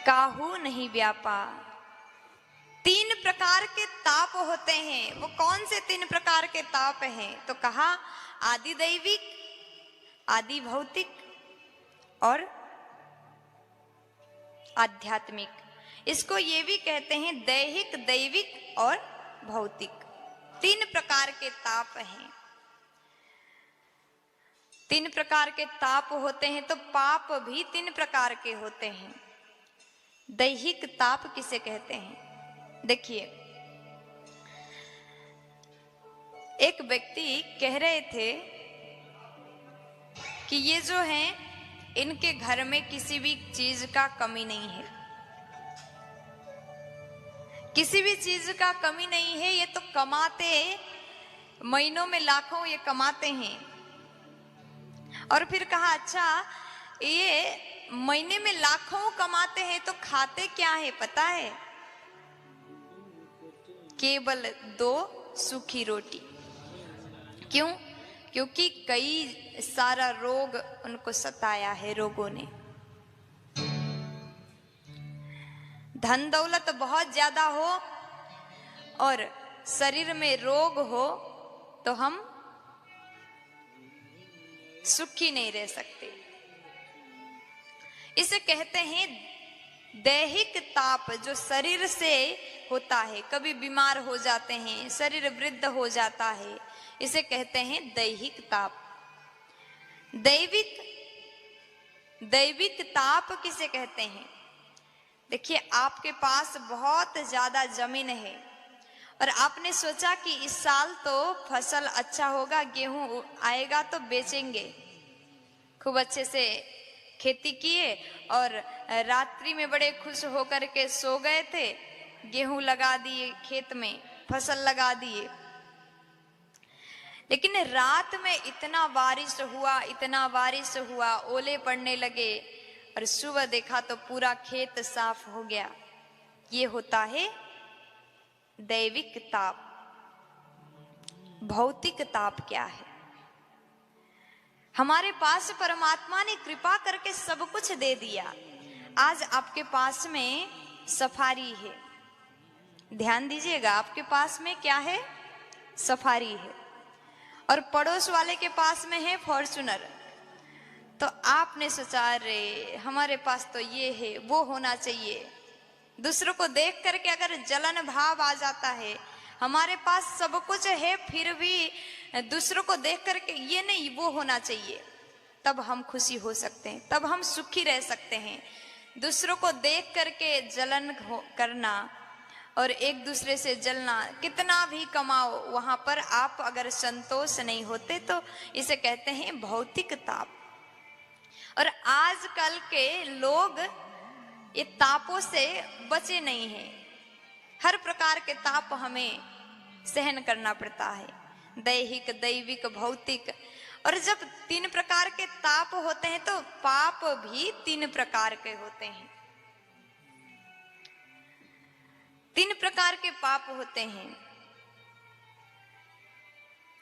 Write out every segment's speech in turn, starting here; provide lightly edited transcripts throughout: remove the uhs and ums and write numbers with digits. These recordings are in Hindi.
काहू नहीं व्यापा। तीन प्रकार के ताप होते हैं। वो कौन से तीन प्रकार के ताप हैं? तो कहा आदि दैविक, आदि भौतिक और आध्यात्मिक। इसको ये भी कहते हैं दैहिक, दैविक और भौतिक। तीन प्रकार के ताप हैं। तीन प्रकार के ताप होते हैं तो पाप भी तीन प्रकार के होते हैं। दैहिक ताप किसे कहते हैं? देखिए, एक व्यक्ति कह रहे थे कि ये जो हैं इनके घर में किसी भी चीज का कमी नहीं है, किसी भी चीज का कमी नहीं है। ये तो कमाते महीनों में लाखों ये कमाते हैं। और फिर कहा अच्छा, ये महीने में लाखों कमाते हैं तो खाते क्या है पता है? केवल 2 सूखी रोटी। क्यों? क्योंकि कई सारा रोग उनको सताया है, रोगों ने। धन दौलत बहुत ज्यादा हो और शरीर में रोग हो तो हम सुखी नहीं रह सकते। इसे कहते हैं दैहिक ताप, जो शरीर से होता है। कभी बीमार हो जाते हैं, शरीर वृद्ध हो जाता है, इसे कहते हैं दैहिक ताप। दैविक ताप किसे कहते हैं? देखिए, आपके पास बहुत ज्यादा जमीन है और आपने सोचा कि इस साल तो फसल अच्छा होगा, गेहूं आएगा तो बेचेंगे। खूब अच्छे से खेती किए और रात्रि में बड़े खुश होकर के सो गए थे। गेहूं लगा दिए, खेत में फसल लगा दिए। लेकिन रात में इतना बारिश हुआ, ओले पड़ने लगे और सुबह देखा तो पूरा खेत साफ हो गया। ये होता है दैविक ताप। भौतिक ताप क्या है? हमारे पास परमात्मा ने कृपा करके सब कुछ दे दिया। आज आपके पास में सफारी है, ध्यान दीजिएगा, आपके पास में क्या है? सफारी है। और पड़ोस वाले के पास में है फॉर्च्यूनर। तो आपने सोचा अरे हमारे पास तो ये है, वो होना चाहिए। दूसरों को देख करके अगर जलन भाव आ जाता है, हमारे पास सब कुछ है फिर भी दूसरों को देख करके ये नहीं वो होना चाहिए, तब हम खुशी हो सकते हैं, तब हम सुखी रह सकते हैं। दूसरों को देख करके जलन करना और एक दूसरे से जलना, कितना भी कमाओ वहां पर आप अगर संतोष नहीं होते तो इसे कहते हैं भौतिक ताप। और आजकल के लोग ये तापों से बचे नहीं हैं। हर प्रकार के ताप हमें सहन करना पड़ता है, दैहिक, दैविक, भौतिक। और जब 3 प्रकार के ताप होते हैं तो पाप भी 3 प्रकार के होते हैं। 3 प्रकार के पाप होते हैं।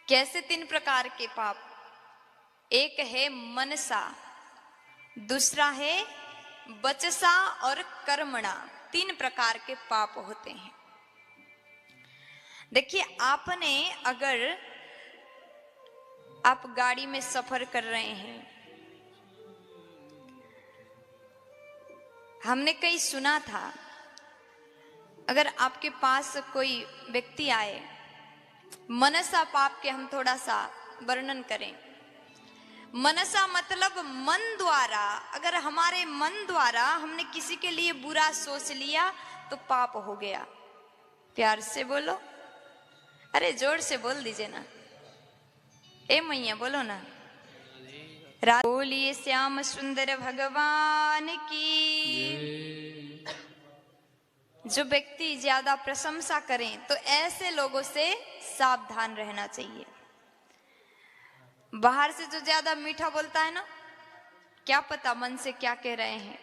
कैसे 3 प्रकार के पाप? एक है मनसा, दूसरा है वचसा और कर्मणा। 3 प्रकार के पाप होते हैं। देखिए, आपने अगर आप गाड़ी में सफर कर रहे हैं, हमने कहीं सुना था, अगर आपके पास कोई व्यक्ति आए, मनसा पाप के हम थोड़ा सा वर्णन करें। मनसा मतलब मन द्वारा, अगर हमारे मन द्वारा हमने किसी के लिए बुरा सोच लिया तो पाप हो गया। प्यार से बोलो, अरे जोर से बोल दीजिए ना, ए मैया बोलो ना। बोलिए श्याम सुंदर भगवान की। जो व्यक्ति ज्यादा प्रशंसा करें तो ऐसे लोगों से सावधान रहना चाहिए। बाहर से जो ज्यादा मीठा बोलता है ना, क्या पता मन से क्या कह रहे हैं।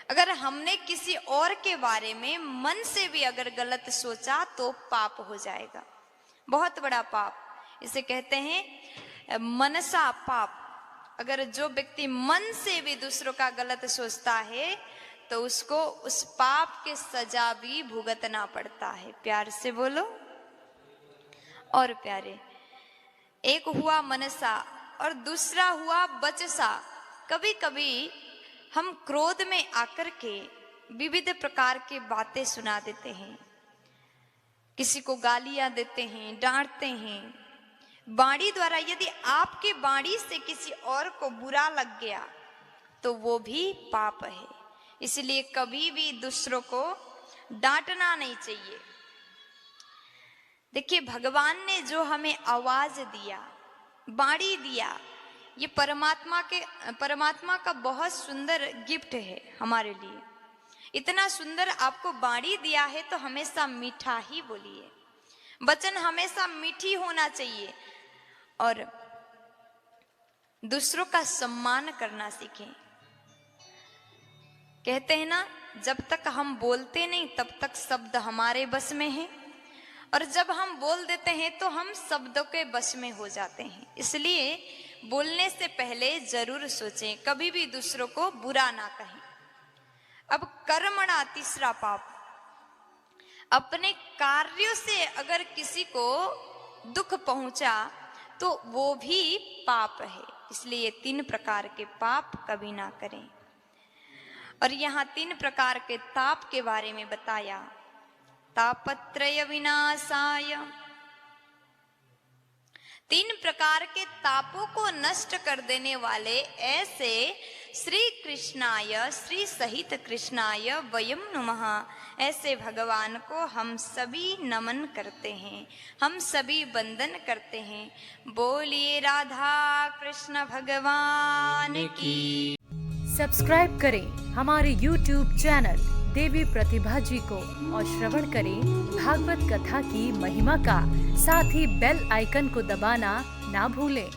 अगर हमने किसी और के बारे में मन से भी अगर गलत सोचा तो पाप हो जाएगा, बहुत बड़ा पाप। इसे कहते हैं मनसा पाप। अगर जो व्यक्ति मन से भी दूसरों का गलत सोचता है तो उसको उस पाप के सजा भी भुगतना पड़ता है। प्यार से बोलो। और प्यारे, एक हुआ मनसा और दूसरा हुआ वचसा। कभी कभी हम क्रोध में आकर के विविध प्रकार की बातें सुना देते हैं, किसी को गालियां देते हैं, डांटते हैं। वाणी द्वारा यदि आपके वाणी से किसी और को बुरा लग गया तो वो भी पाप है। इसलिए कभी भी दूसरों को डांटना नहीं चाहिए। देखिए, भगवान ने जो हमें आवाज दिया, वाणी दिया, ये परमात्मा का बहुत सुंदर गिफ्ट है हमारे लिए। इतना सुंदर आपको वाणी दिया है तो हमेशा मीठा ही बोलिए। वचन हमेशा मीठी होना चाहिए और दूसरों का सम्मान करना सीखें। कहते हैं ना, जब तक हम बोलते नहीं तब तक शब्द हमारे बस में है, और जब हम बोल देते हैं तो हम शब्दों के बस में हो जाते हैं। इसलिए बोलने से पहले जरूर सोचें, कभी भी दूसरों को बुरा ना कहें। अब कर्मणा, तीसरा पाप। अपने कार्यों से अगर किसी को दुख पहुंचा तो वो भी पाप है। इसलिए 3 प्रकार के पाप कभी ना करें। और यहाँ 3 प्रकार के ताप के बारे में बताया। तापत्रय विनाशाय, 3 प्रकार के तापों को नष्ट कर देने वाले ऐसे श्री कृष्णाय, श्री सहित कृष्णाय वयम नमः, ऐसे भगवान को हम सभी नमन करते हैं, हम सभी वंदन करते हैं। बोलिए राधा कृष्ण भगवान की। सब्सक्राइब करें हमारे YouTube चैनल देवी प्रतिभा जी को और श्रवण करें भागवत कथा की महिमा का। साथ ही बेल आइकन को दबाना ना भूलें।